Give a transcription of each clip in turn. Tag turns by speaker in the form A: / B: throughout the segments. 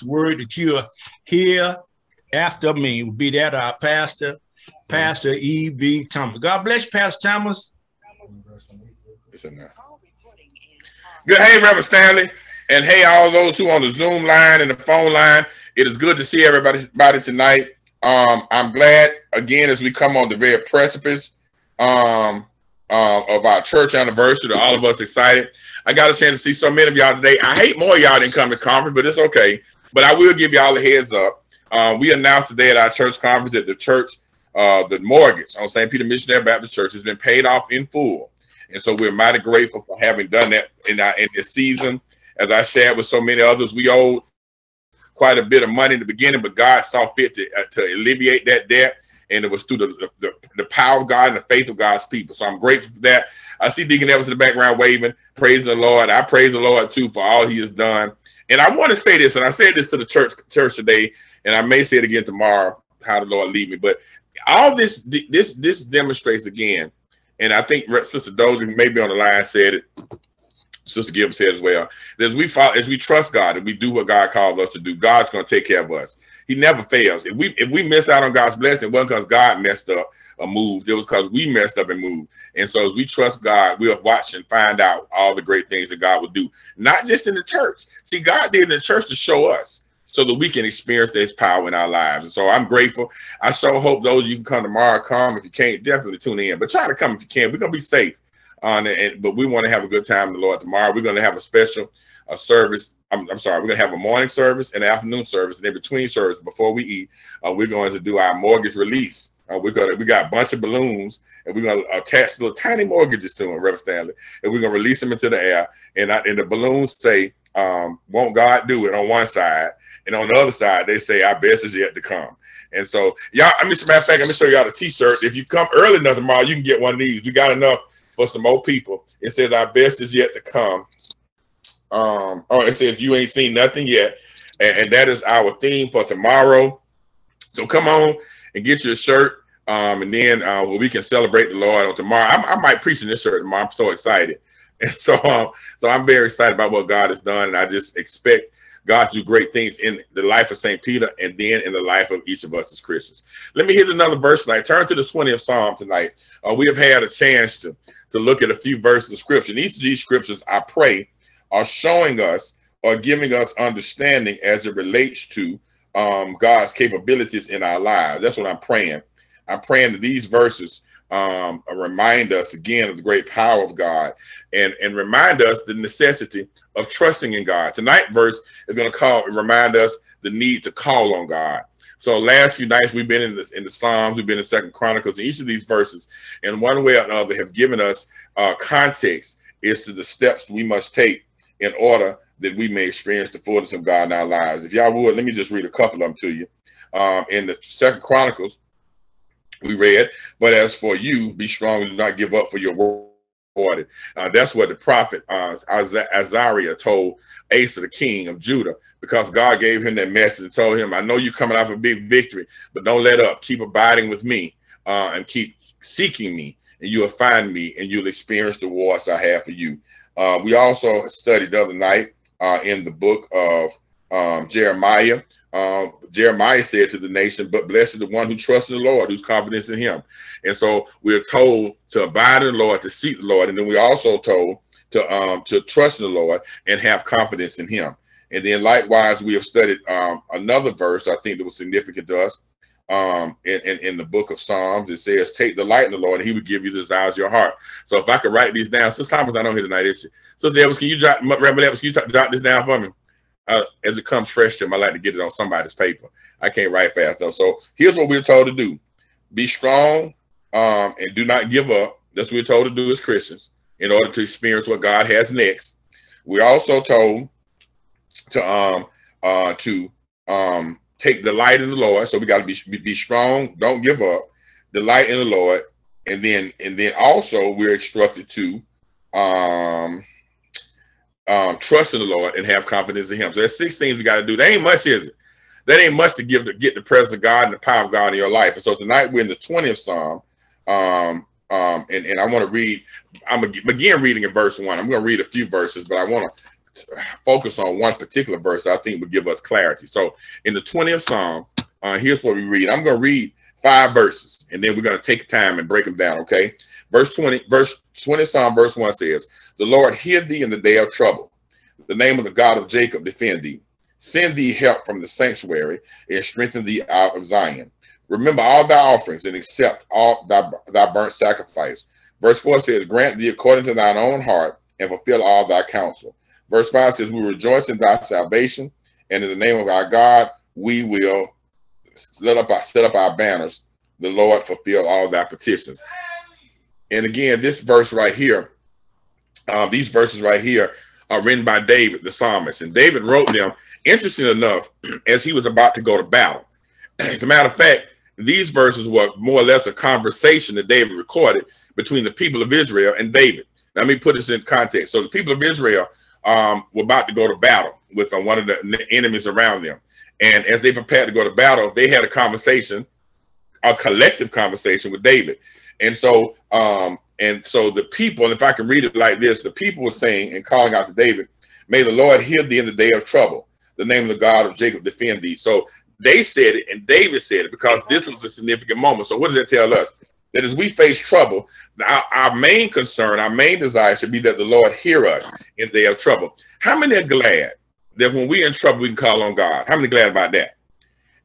A: word that you'll hear after me will be that our pastor, Pastor E.B. Thomas. God bless you, Pastor Thomas.
B: Good. Hey, Reverend Stanley. And hey, all those who on the Zoom line and the phone line. It is good to see everybody tonight. I'm glad, again, as we come on the very precipice of our church anniversary, all of us excited. I got a chance to see so many of y'all today. I hate more of y'all didn't come to conference, but it's okay. But I will give y'all a heads up. We announced today at our church conference that the church, the mortgage on St. Peter Missionary Baptist Church has been paid off in full. And so we're mighty grateful for having done that in this season. As I shared with so many others, we owed quite a bit of money in the beginning, but God saw fit to alleviate that debt. And it was through the power of God and the faith of God's people. So I'm grateful for that. I see Deacon Evans in the background waving, praise the Lord. I praise the Lord too for all he has done. And I want to say this, and I said this to the church today, and I may say it again tomorrow, how the Lord lead me. But all this demonstrates again, and I think Sister Dozier, who may be on the line, said it. Sister Gibbs said as well, as we trust God and we do what God calls us to do, God's going to take care of us. He never fails. If we miss out on God's blessing, it wasn't because God messed up or moved. It was because we messed up and moved. And so as we trust God, we'll watch and find out all the great things that God will do, not just in the church. See, God did in the church to show us so that we can experience His power in our lives. And so I'm grateful. I so hope those of you can come tomorrow, come. If you can't, definitely tune in. But try to come if you can. We're going to be safe. But we want to have a good time in the Lord tomorrow. We're going to have a special service. I'm sorry. We're going to have a morning service and an afternoon service, and in between service, before we eat, we're going to do our mortgage release. We got a bunch of balloons, and we're going to attach little tiny mortgages to them, Reverend Stanley, and we're going to release them into the air. And the balloons say, "Won't God do it?" on one side, and on the other side, they say, "Our best is yet to come." And so, y'all, as a matter of fact, let me show y'all the T-shirt. If you come early enough tomorrow, you can get one of these. We got enough for some more people. It says our best is yet to come. It says you ain't seen nothing yet. And that is our theme for tomorrow. So come on and get your shirt. And then we can celebrate the Lord on tomorrow. I might preach in this shirt tomorrow. I'm so excited. And so I'm very excited about what God has done. And I just expect God to do great things in the life of St. Peter and then in the life of each of us as Christians. Let me hit another verse tonight. Turn to the 20th Psalm tonight. We have had a chance to look at a few verses of scripture. And each of these scriptures, I pray, are showing us or giving us understanding as it relates to God's capabilities in our lives. That's what I'm praying. I'm praying that these verses remind us again of the great power of God and remind us the necessity of trusting in God. Tonight's verse is going to remind us the need to call on God. So last few nights we've been in the Psalms, we've been in 2 Chronicles, and each of these verses, in one way or another, have given us context as to the steps we must take in order that we may experience the fullness of God in our lives. If y'all would, let me just read a couple of them to you. In the 2 Chronicles, we read, "But as for you, be strong and do not give up, for your word." That's what the prophet Azariah told Asa, the king of Judah, because God gave him that message and told him, "I know you're coming off a big victory, but don't let up. Keep abiding with me and keep seeking me, and you will find me, and you'll experience the rewards I have for you." We also studied the other night in the book of Jeremiah. Jeremiah said to the nation, "But blessed is the one who trusts in the Lord, whose confidence in him." And so we're told to abide in the Lord, to seek the Lord. And then we're also told to trust in the Lord and have confidence in him. And then likewise, we have studied another verse I think that was significant to us in the book of Psalms. It says, "Take delight in the Lord, and he would give you the desires of your heart." So if I could write these down, Sister Thomas, I know here tonight, is she? Sister Evans, can you jot this down for me? As it comes fresh to him, I like to get it on somebody's paper. I can't write fast though. So here's what we're told to do: be strong and do not give up. That's what we're told to do as Christians in order to experience what God has next. We're also told to take delight in the Lord. So we got to be strong, don't give up, delight in the Lord, and then also we're instructed to trust in the Lord and have confidence in him. So there's 6 things we got to do. That ain't much, is it? That ain't much to get the presence of God and the power of God in your life. And so tonight we're in the 20th Psalm. And I want to read, I'm going to begin reading in verse 1. I'm going to read a few verses, but I want to focus on one particular verse that I think would give us clarity. So in the 20th Psalm, here's what we read. I'm going to read 5 verses, and then we're going to take time and break them down, okay? Verse 20 Psalm, verse 1 says, "The Lord hear thee in the day of trouble. The name of the God of Jacob defend thee. Send thee help from the sanctuary and strengthen thee out of Zion. Remember all thy offerings and accept all thy burnt sacrifice." Verse 4 says, "Grant thee according to thine own heart and fulfill all thy counsel." Verse 5 says, "We rejoice in thy salvation, and in the name of our God we will set up our banners. The Lord fulfill all thy petitions." And again, this verse right here, these verses right here are written by David, the psalmist. And David wrote them, interesting enough, as he was about to go to battle. As a matter of fact, these verses were more or less a conversation that David recorded between the people of Israel and David. Now, let me put this in context. So the people of Israel were about to go to battle with one of the enemies around them. And as they prepared to go to battle, they had a conversation, a collective conversation with David. And so the people, if I can read it like this, the people were saying and calling out to David, "May the Lord hear thee in the day of trouble. The name of the God of Jacob defend thee." So they said it and David said it because this was a significant moment. So what does that tell us? That as we face trouble, our main concern, our main desire should be that the Lord hear us in the day of trouble. How many are glad that when we're in trouble, we can call on God? How many glad about that?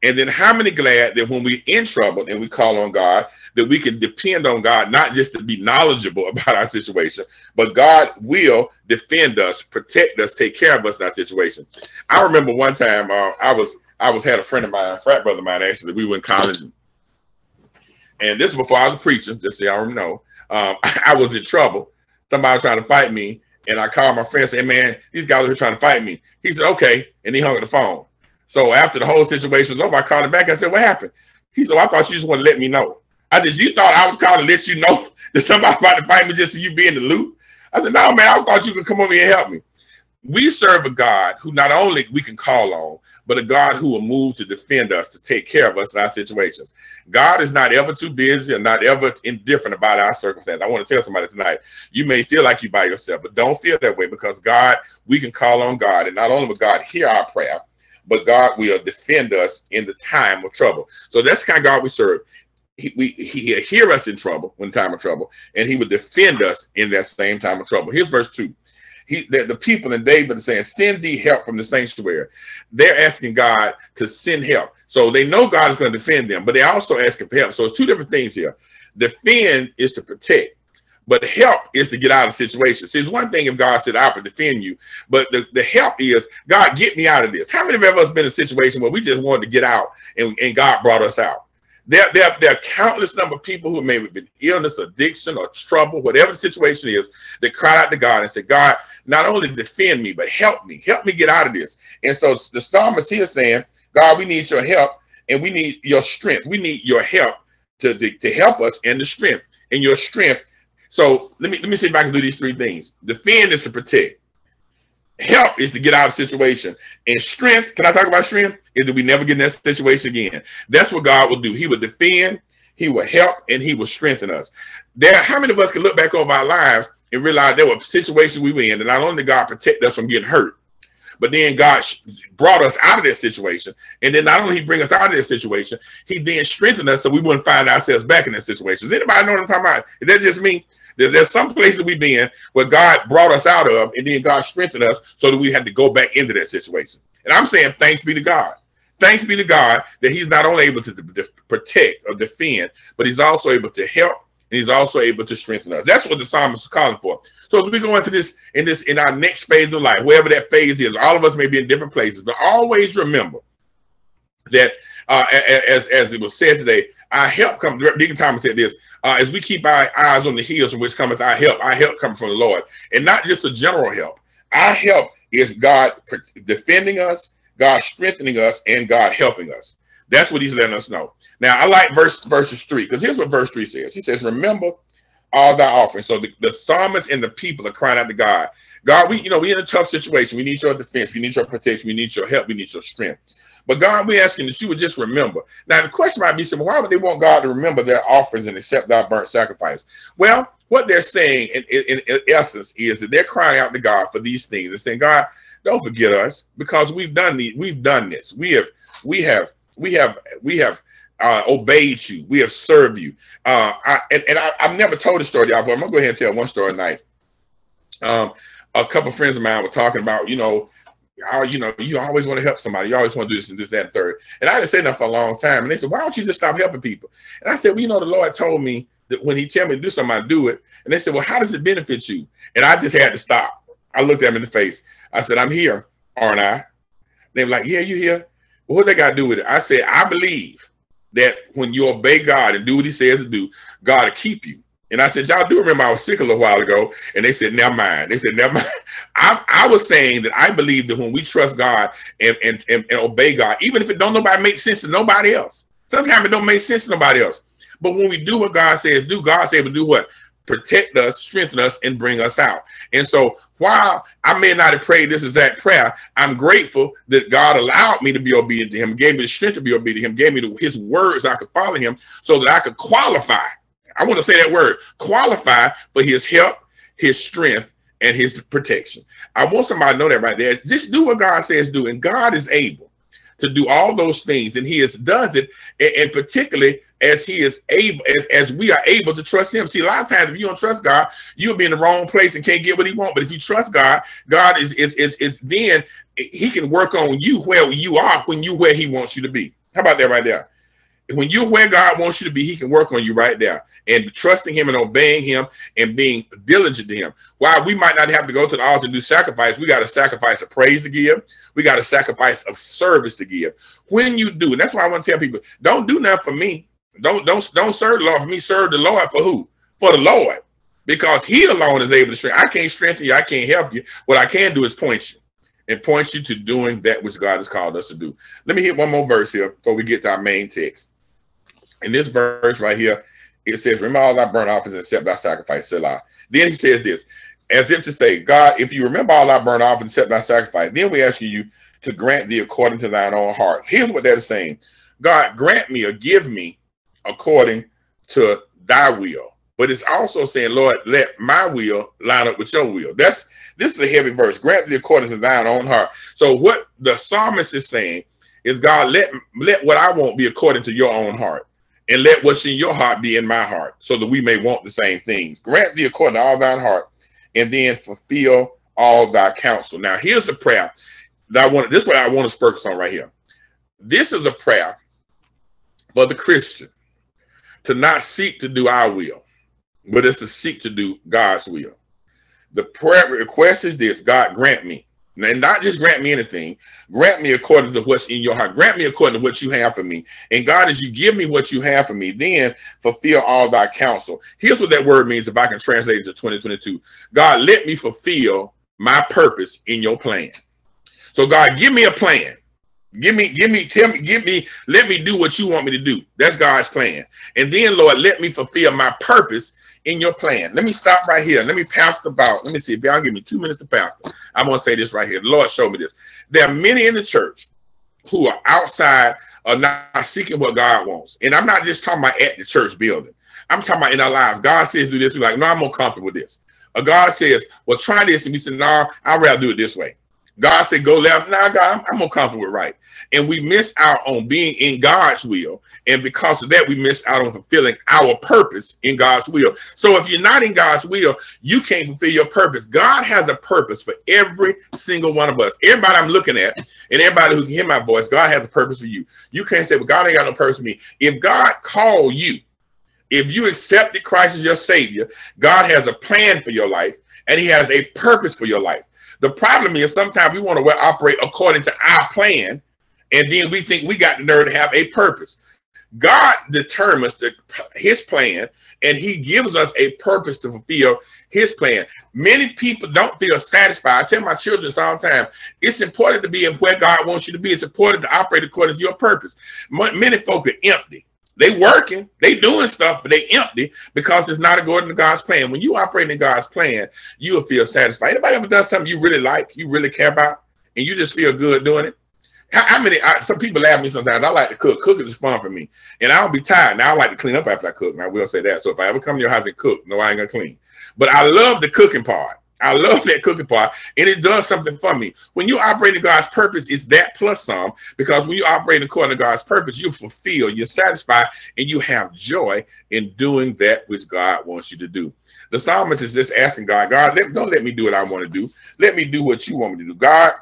B: And then how many glad that when we're in trouble and we call on God, that we can depend on God, not just to be knowledgeable about our situation, but God will defend us, protect us, take care of us in our situation. I remember one time I had a friend of mine, a frat brother of mine, actually. We were in college, and this is before I was a preacher, just so y'all know. I was in trouble. Somebody was trying to fight me, and I called my friend and said, "Hey, man, these guys are trying to fight me." He said, "Okay," and he hung up the phone. So after the whole situation was over, I called him back. I said, "What happened?" He said, "I thought you just wanted to let me know." I said, "You thought I was calling to let you know that somebody about to fight me just so you be in the loop?" I said, "No, man, I thought you could come over here and help me." We serve a God who not only we can call on, but a God who will move to defend us, to take care of us in our situations. God is not ever too busy or not ever indifferent about our circumstance. I want to tell somebody tonight, you may feel like you're by yourself, but don't feel that way, because God, we can call on God, and not only will God hear our prayer, but God will defend us in the time of trouble. So that's the kind of God we serve. He'll hear us in trouble, when time of trouble, and he will defend us in that same time of trouble. Here's verse 2. The people in David are saying, "Send thee help from the sanctuary." They're asking God to send help. So they know God is going to defend them, but they're also asking for help. So it's two different things here. Defend is to protect, but help is to get out of the situation. See, it's one thing if God said, "I will defend you," but the help is, "God, get me out of this." How many of us been in a situation where we just wanted to get out and God brought us out? There are countless number of people who may have been illness, addiction, or trouble, whatever the situation is, that cried out to God and said, "God, not only defend me, but help me get out of this." And so the psalmist here is saying, "God, we need your help, and we need your strength. We need your help to help us, and the strength, and your strength." So let me see if I can do these three things. Defend is to protect. Help is to get out of the situation. And strength, can I talk about strength? Is that we never get in that situation again. That's what God will do. He will defend, he will help, and he will strengthen us. How many of us can look back over our lives and realize there were situations we were in, and not only did God protect us from getting hurt, but then God brought us out of that situation. And then not only he bring us out of that situation, he then strengthened us so we wouldn't find ourselves back in that situation. Does anybody know what I'm talking about? Is that just me? There's some places we've been where God brought us out of, and then God strengthened us so that we had to go back into that situation. And I'm saying thanks be to God. Thanks be to God that he's not only able to protect or defend, but he's also able to help, and he's also able to strengthen us. That's what the psalmist is calling for. So as we go into this in our next phase of life, wherever that phase is, all of us may be in different places, but always remember that as it was said today, our help comes. Deacon Thomas said this: as we keep our eyes on the hills from which cometh our help comes from the Lord, and not just a general help. Our help is God defending us, God strengthening us, and God helping us. That's what he's letting us know. Now, I like verses 3, because here's what verse 3 says. He says, "Remember all thy offerings." So the psalmist and the people are crying out to God. God, we in a tough situation. We need your defense. We need your protection. We need your help. We need your strength. But God, we're asking that you would just remember. Now, the question might be, why would they want God to remember their offerings and accept thy burnt sacrifice? Well, what they're saying in essence is that they're crying out to God for these things. They're saying, "God, don't forget us, because we've done this. We have obeyed you. We have served you. I've never told a story, y'all. I'm gonna go ahead and tell one story tonight. A couple of friends of mine were talking about, you always want to help somebody. You always want to do this and this, that, and third. And I didn't say that for a long time. And they said, why don't you just stop helping people? And I said, well, the Lord told me that when he tell me to do something, I do it. And they said, well, how does it benefit you? And I just had to stop. I looked at them in the face. I said, I'm here, aren't I? They were like, yeah, you here? Well, what they got to do with it? I said, I believe that when you obey God and do what he says to do, God will keep you. And I said, y'all do remember I was sick a little while ago? And they said, never mind. They said, never mind. I was saying that I believe that when we trust God and obey God, even if it don't nobody make sense to nobody else, sometimes it don't make sense to nobody else. But when we do what God says do, God's able to do what? Protect us, strengthen us, and bring us out. And so while I may not have prayed this exact prayer, I'm grateful that God allowed me to be obedient to him, gave me the strength to be obedient to him, gave me his words so I could follow him so that I could qualify. I want to say that word, qualify for his help, his strength, and his protection. I want somebody to know that right there. Just do what God says do, and God is able to do all those things, and he does it, and particularly as he is able, as we are able to trust him. See, a lot of times if you don't trust God, you'll be in the wrong place and can't get what he wants. But if you trust God, God is then he can work on you where you are when you where he wants you to be. How about that right there? When you're where God wants you to be, he can work on you right there. And trusting him and obeying him and being diligent to him. While we might not have to go to the altar and do sacrifice, we got a sacrifice of praise to give. We got a sacrifice of service to give. When you do, and that's why I want to tell people, don't do nothing for me. Don't serve the Lord for me. Serve the Lord for who? For the Lord. Because he alone is able to strengthen. I can't strengthen you. I can't help you. What I can do is point you. And point you to doing that which God has called us to do. Let me hit one more verse here before we get to our main text. In this verse right here, it says, remember all thy burnt offerings and accept thy sacrifice, Selah. Then he says this, as if to say, God, if you remember all thy burnt offerings and accept thy sacrifice, then we ask you to grant thee according to thine own heart. Here's what that is saying. God, grant me or give me according to thy will. But it's also saying, Lord, let my will line up with your will. This is a heavy verse. Grant thee according to thine own heart. So what the psalmist is saying is, God, let what I want be according to your own heart. And let what's in your heart be in my heart, so that we may want the same things. Grant thee according to all thine heart, and then fulfill all thy counsel. Now, here's the prayer that I want. This is what I want to focus on right here. This is a prayer for the Christian to not seek to do our will, but it's to seek to do God's will. The prayer request is this: God, grant me. And not just grant me anything, grant me according to what's in your heart. Grant me according to what you have for me. And God, as you give me what you have for me, then fulfill all thy counsel. Here's what that word means if I can translate it to 2022. God, let me fulfill my purpose in your plan. So God, give me a plan. Let me do what you want me to do. That's God's plan. And then, Lord, let me fulfill my purpose in your plan. Let me stop right here. Let me pastor about. Let me see if y'all give me 2 minutes to pastor. I'm going to say this right here. The Lord showed me this. There are many in the church who are outside of not seeking what God wants. And I'm not just talking about at the church building. I'm talking about in our lives. God says do this. We're like, no, I'm more comfortable with this. God says, well, try this. And we said, no, I'd rather do it this way. God said, go left. Now, God, I'm more comfortable with right. And we miss out on being in God's will. And because of that, we miss out on fulfilling our purpose in God's will. So if you're not in God's will, you can't fulfill your purpose. God has a purpose for every single one of us. Everybody I'm looking at and everybody who can hear my voice, God has a purpose for you. You can't say, well, God ain't got no purpose for me. If God called you, if you accepted Christ as your Savior, God has a plan for your life and he has a purpose for your life. The problem is sometimes we want to operate according to our plan, and then we think we got the nerve to have a purpose. God determines his plan, and he gives us a purpose to fulfill his plan. Many people don't feel satisfied. I tell my children this all the time. It's important to be in where God wants you to be. It's important to operate according to your purpose. Many folk are empty. They working, they doing stuff, but they empty because it's not according to God's plan. When you operate in God's plan, you will feel satisfied. Anybody ever done something you really like, you really care about, and you just feel good doing it? Some people laugh at me sometimes. I like to cook. Cooking is fun for me. And I'll be tired. Now I like to clean up after I cook. And I will say that. So if I ever come to your house and cook, no, I ain't gonna clean. But I love the cooking part. I love that cooking pot, and it does something for me. When you operate in God's purpose, it's that plus some, because when you operate according to God's purpose, you fulfill, you're satisfied, and you have joy in doing that which God wants you to do. The psalmist is just asking God, don't let me do what I want to do. Let me do what you want me to do. God,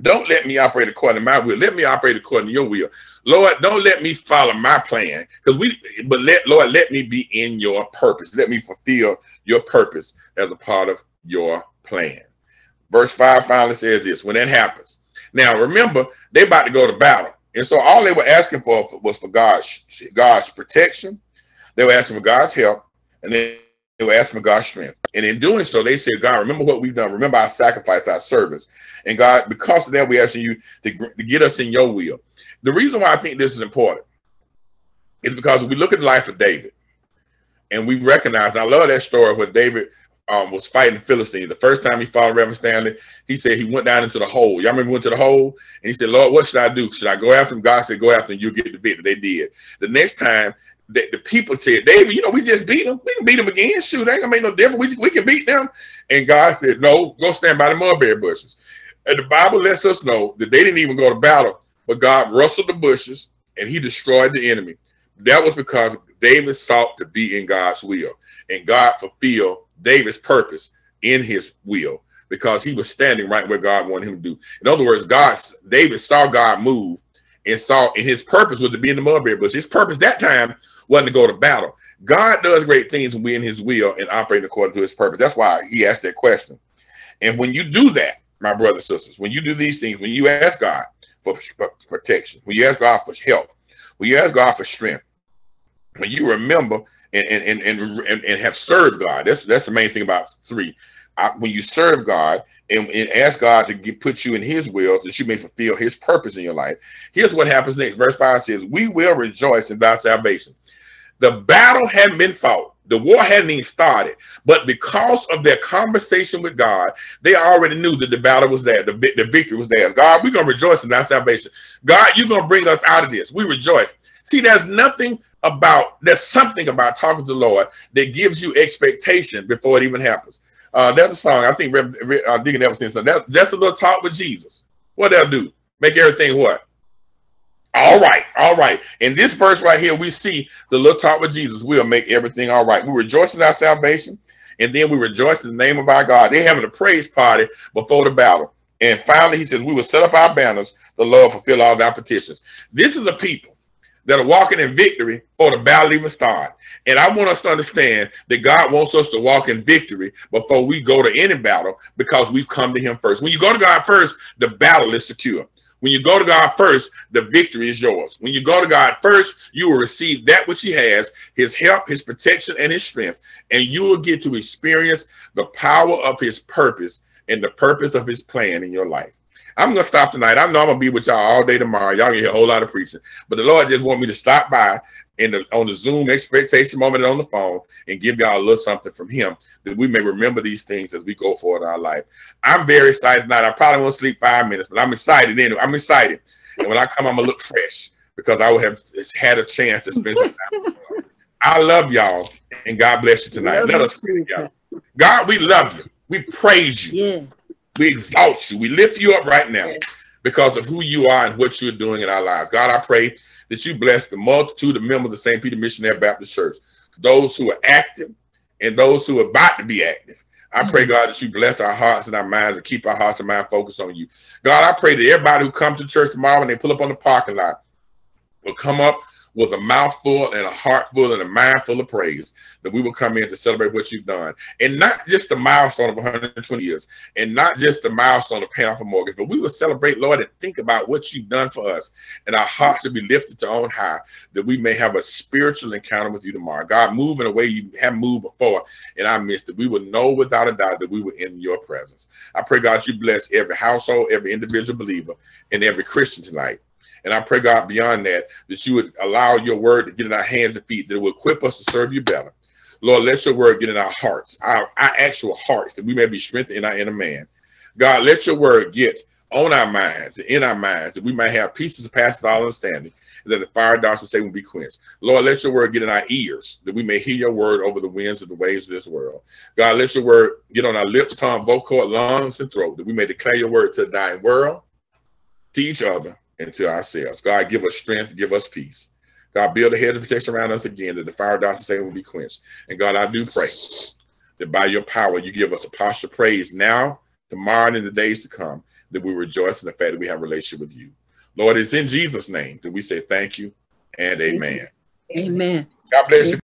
B: don't let me operate according to my will. Let me operate according to your will. Lord, don't let me follow my plan, Lord, let me be in your purpose. Let me fulfill your purpose as a part of your plan. Verse 5 finally says this: when that happens, now remember, they about to go to battle, and so all they were asking for was for God's protection. They were asking for God's help, and then they were asking for God's strength. And in doing so, they said, God, remember what we've done. Remember our sacrifice, our service. And God, because of that, we're asking you to get us in your will. The reason why I think this is important is because we look at the life of David, and we recognize, I love that story where David was fighting the Philistines. The first time he fought Reverend Stanley, he said he went down into the hole. Y'all remember he went to the hole? And he said, Lord, what should I do? Should I go after him? God said, go after him, you'll get the victory. They did. The next time, the people said, David, we just beat him. We can beat him again. Shoot, ain't gonna make no difference. We can beat them. And God said, no, go stand by the mulberry bushes. And the Bible lets us know that they didn't even go to battle, but God rustled the bushes and he destroyed the enemy. That was because David sought to be in God's will, and God fulfilled David's purpose in his will because he was standing right where God wanted him to do. In other words, David saw God move and his purpose was to be in the mulberry bush. His purpose that time wasn't to go to battle. God does great things when we're in his will and operating according to his purpose. That's why he asked that question. And when you do that, my brothers and sisters, when you do these things, when you ask God for protection, when you ask God for help, when you ask God for strength, when you remember and have served God, that's the main thing about 3. When you serve God and ask God to put you in his will that you may fulfill his purpose in your life, here's what happens next. Verse 5 says, we will rejoice in thy salvation. The battle hadn't been fought. The war hadn't even started, but because of their conversation with God, they already knew that the battle was there. The victory was there. God, we're going to rejoice in thy salvation. God, you're going to bring us out of this. We rejoice. See, there's something about talking to the Lord that gives you expectation before it even happens. There's a song, I think Deacon never seen something. That's a little talk with Jesus. What they'll do? Make everything what? All right, all right. In this verse right here, we see the little talk with Jesus will make everything all right. We rejoice in our salvation, and then we rejoice in the name of our God. They're having a praise party before the battle. And finally, he says, we will set up our banners, the Lord fulfill all our petitions. This is a people that are walking in victory before the battle even starts. And I want us to understand that God wants us to walk in victory before we go to any battle because we've come to him first. When you go to God first, the battle is secure. When you go to God first, the victory is yours. When you go to God first, you will receive that which he has, his help, his protection, and his strength. And you will get to experience the power of his purpose and the purpose of his plan in your life. I'm going to stop tonight. I know I'm going to be with y'all all day tomorrow. Y'all going to hear a whole lot of preaching. But the Lord just want me to stop by on the Zoom expectation moment on the phone and give y'all a little something from him that we may remember these things as we go forward in our life. I'm very excited tonight. I probably won't sleep 5 minutes, but I'm excited anyway. I'm excited. And when I come, I'm going to look fresh because I will have had a chance to spend some time. I love y'all, and God bless you tonight. Let us pray, y'all. God, we love you. We praise you.
C: Yeah.
B: We exalt you. We lift you up right now because of who you are and what you're doing in our lives. God, I pray that you bless the multitude of members of St. Peter Missionary Baptist Church, those who are active and those who are about to be active. I pray, God, that you bless our hearts and our minds and keep our hearts and minds focused on you. God, I pray that everybody who comes to church tomorrow when they pull up on the parking lot will come up with a mouth full and a heart full and a mind full of praise, that we will come in to celebrate what you've done. And not just the milestone of 120 years, and not just the milestone of paying off a mortgage, but we will celebrate, Lord, and think about what you've done for us. And our hearts will be lifted to on high, that we may have a spiritual encounter with you tomorrow. God, move in a way you haven't moved before in our midst, that we will know without a doubt that we were in your presence. I pray, God, you bless every household, every individual believer, and every Christian tonight. And I pray, God, beyond that, that you would allow your word to get in our hands and feet, that it will equip us to serve you better. Lord, let your word get in our hearts, our actual hearts, that we may be strengthened in our inner man. God, let your word get on our minds and in our minds, that we might have peace that passes all understanding. that the fire darts of Satan will be quenched. Lord, let your word get in our ears, that we may hear your word over the winds and the waves of this world. God, let your word get on our lips, tongue, vocal cord, lungs, and throat, that we may declare your word to the dying world, to each other, and to ourselves. God, give us strength, give us peace. God, build a hedge of protection around us again, that the fire darts of Satan will be quenched. And God, I do pray that by your power, you give us a posture of praise now, tomorrow, and in the days to come, that we rejoice in the fact that we have a relationship with you. Lord, it's in Jesus' name that we say thank you and amen.
C: Amen.
B: God bless you.